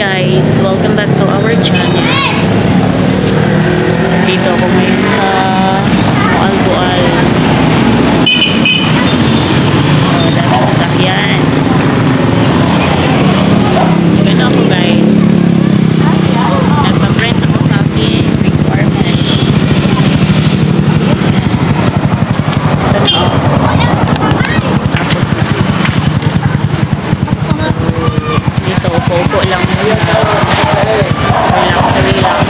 guys, welcome back to our channel. Dito ako ngayon sa Moalboal. So, dami sasakyan. Yun ako guys. Nagpa-print ako sa aking requirement. Ito na ako. Tapos na. Dito, upo-upo lang. Relax.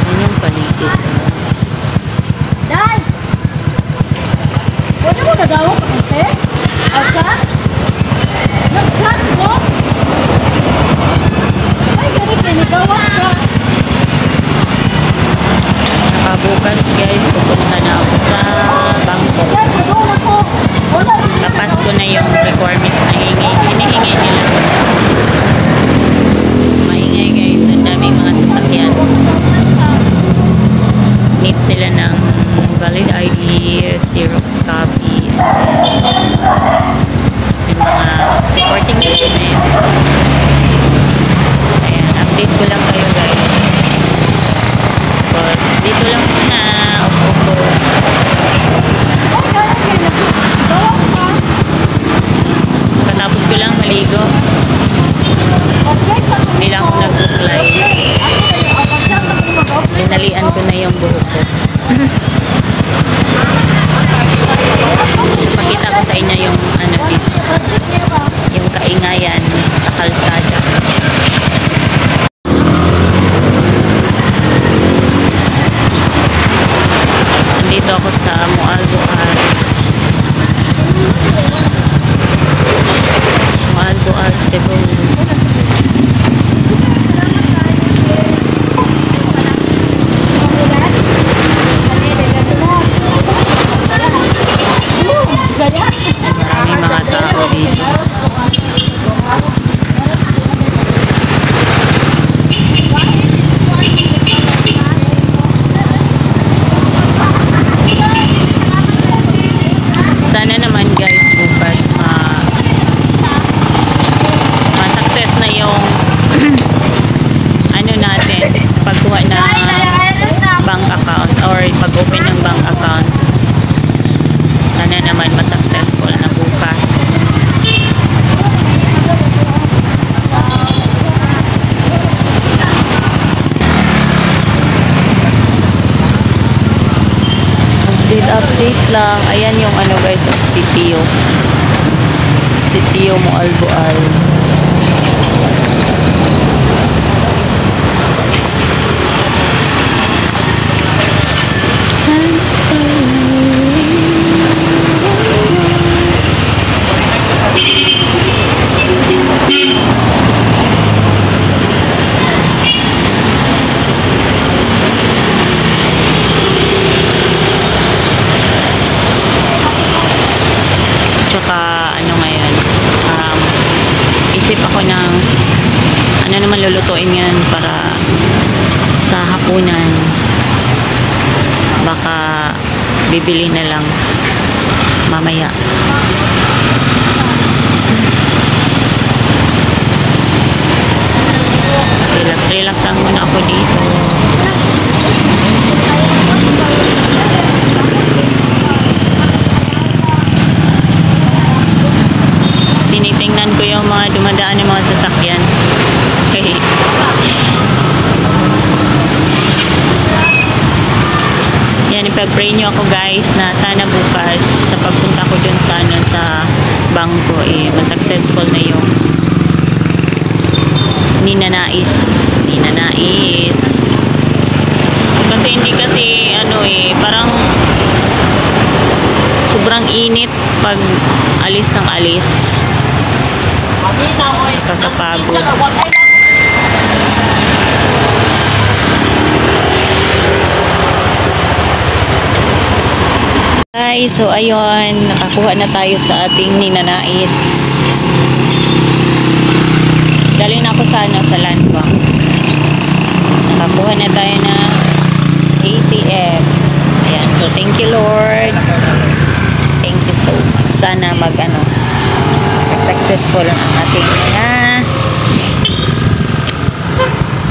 Yan yung paligid. Dad! Pwede mo nagawa ka kasi? Outside? Nag-chat mo? Ay, ganit, nagawa ka. Nakabukas guys, pupunta na ako sa bangko. Tapas ko na yung requirements na hinihingi nila. Maingay guys, ang daming mga sasakyan. Need sila ng valid ID, Xerox copy, yung mga supporting documents. Ayan, update ko lang kayo guys. But dito lang muna, upo-upo. Katapos ko lang maligo. Hindi lang ako nag-supply. Dinalian ko na yung buhok ko. Pakita ko sa inyo yung ano dito. Yung kaingayan sa kalsada. Nandito ako sa Moalboal. Moalboal, Cebu. Maraming mga tao dito. Sana naman guys bukas ma-success na yung ano natin, pagkuha na bank account or pag-open ng bank account. Sana naman ma-successful na bukas. Update lang. Ayan yung ano guys, CTO Moalboal. Isip ako ng ano naman lulutuin yan para sa hapunan. Baka bibili na lang mamaya. Relax lang muna ako dito. Tinitingnan ko yung mga dumadaan ng mga sasakyan. Okay. Yan, ipag-pray nyo ako guys na sana bukas sa pagpunta ko dun sa bangko ma-successful na yung ninanais. Kasi hindi kasi parang sobrang init pag alis ng alis. Nakakapagod. Guys, so ayun, nakakuha na tayo sa ating ninanais. Galing na ako sa land bank. Nakakuha na tayo na ATM. sana successful ang ating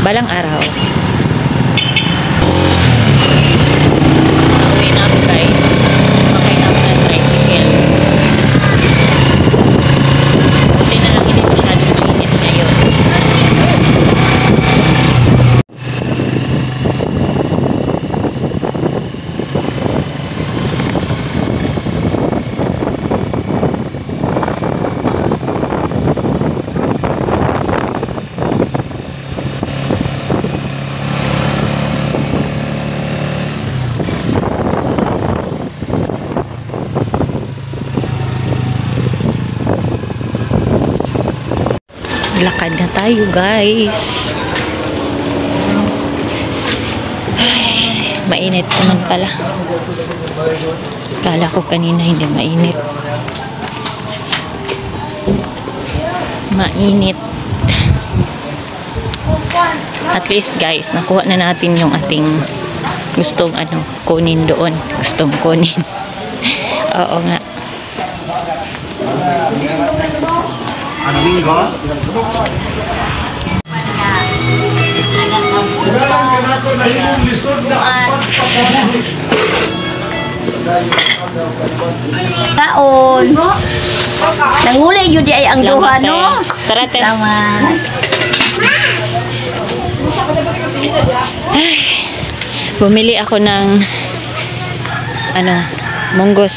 balang araw. Uwi na ako guys. Makay na ako ng tricycle. Buti na lang hindi masyadong mainit ngayon. Lakad na tayo guys. Ay, mainit naman pala. Kala ko kanina hindi mainit. Mainit. At least guys, nakuha na natin yung ating gustong kunin doon. Gustong kunin. Oo nga. Ano linggo? Taon. Nangulay yun di ay ang duha, no? Tara, te. Salamat. Bumili ako ng munggos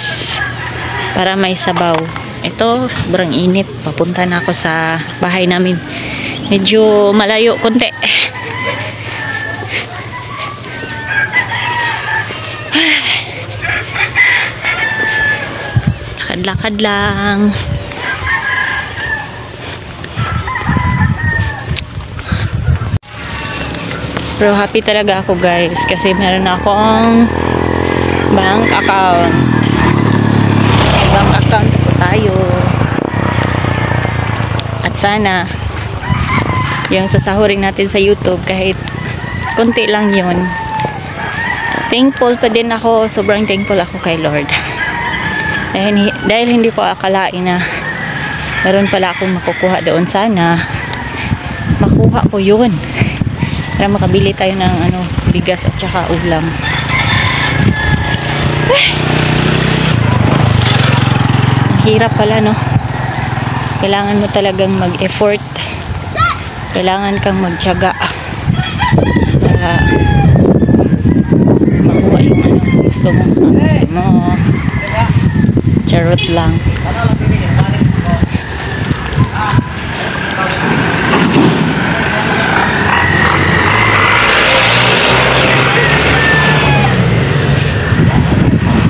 para may sabaw. Ito, sobrang init. Papunta na ako sa bahay namin. Medyo malayo konti. Lakad-lakad lang. Pero happy talaga ako guys kasi meron akong bank account. Bank account po tayo. At sana yung sasahurin natin sa YouTube kahit konti lang yun. Thankful pa din ako. Sobrang thankful ako kay Lord. Dahil hindi ko akalain na meron pala akong makukuha doon. Sana makuha ko yun. Para makabili tayo ng bigas at saka ulam. Hirap pala, no? Kailangan mo talagang mag-effort. Kailangan kang magtiyaga para makuha yung gusto mo. Charot lang.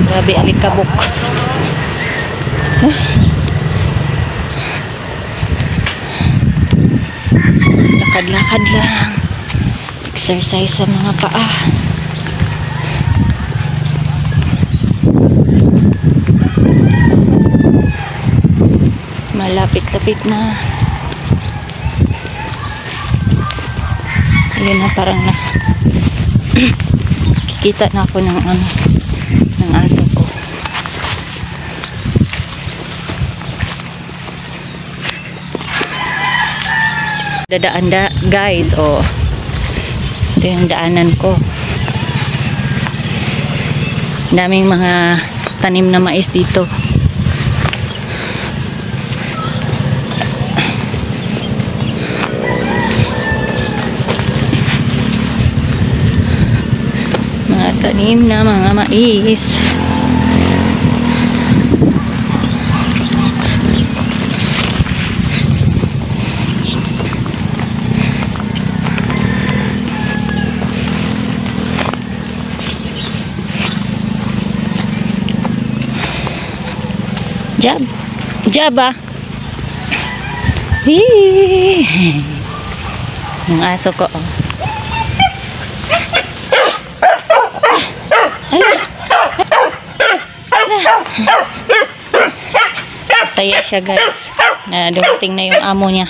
Grabe, alikabok. Lakad-lakad lang. Exercise sa mga paa. Malapit-lapit na. Ayun na, parang kikita na ako ng aso ko. Dadaan guys, ito yung daanan ko. Daming mga tanim na mais dito. Mga tanim na mga mais. Jaba. Yung aso ko, Saya siya guys. Na dumating na yung amo niya.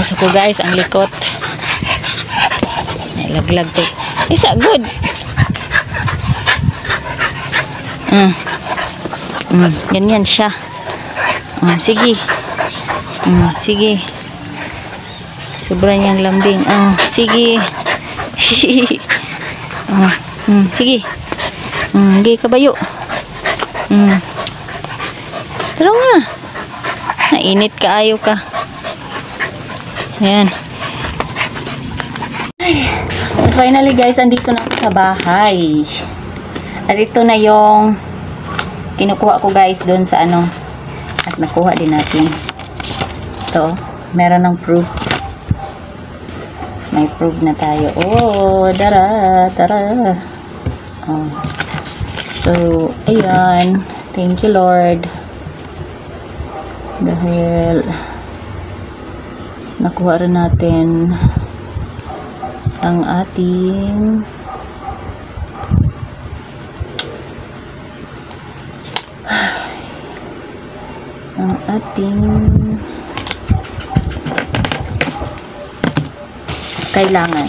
Pumasok ko guys, ang likot. Ay, laglag to. Isa, good. Ganyan siya. Sige. Sige. Sobra niyang lambing. Sige. Sige. Hindi kabayo. Pero nga. Nainit ka, ayaw ka. Ayan. So finally guys, andito na ako sa bahay. At ito na yung kinukuha ko guys doon sa ano. At nakuha din natin. Ito, meron ng proof. May proof na tayo. Oh, tara. Oh. So, ayan. Thank you Lord. Dahil nakuha rin natin ang ating kailangan,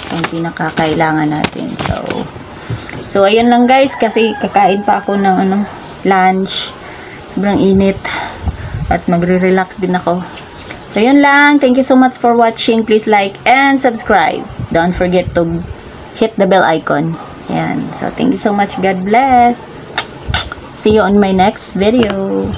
ang pinakakailangan natin. So ayan lang guys, kasi kakain pa ako ng lunch. Sobrang init at magre-relax din ako. So yun lang, thank you so much for watching. Please like and subscribe. Don't forget to hit the bell icon. Ayan. So thank you so much. God bless. See you on my next video.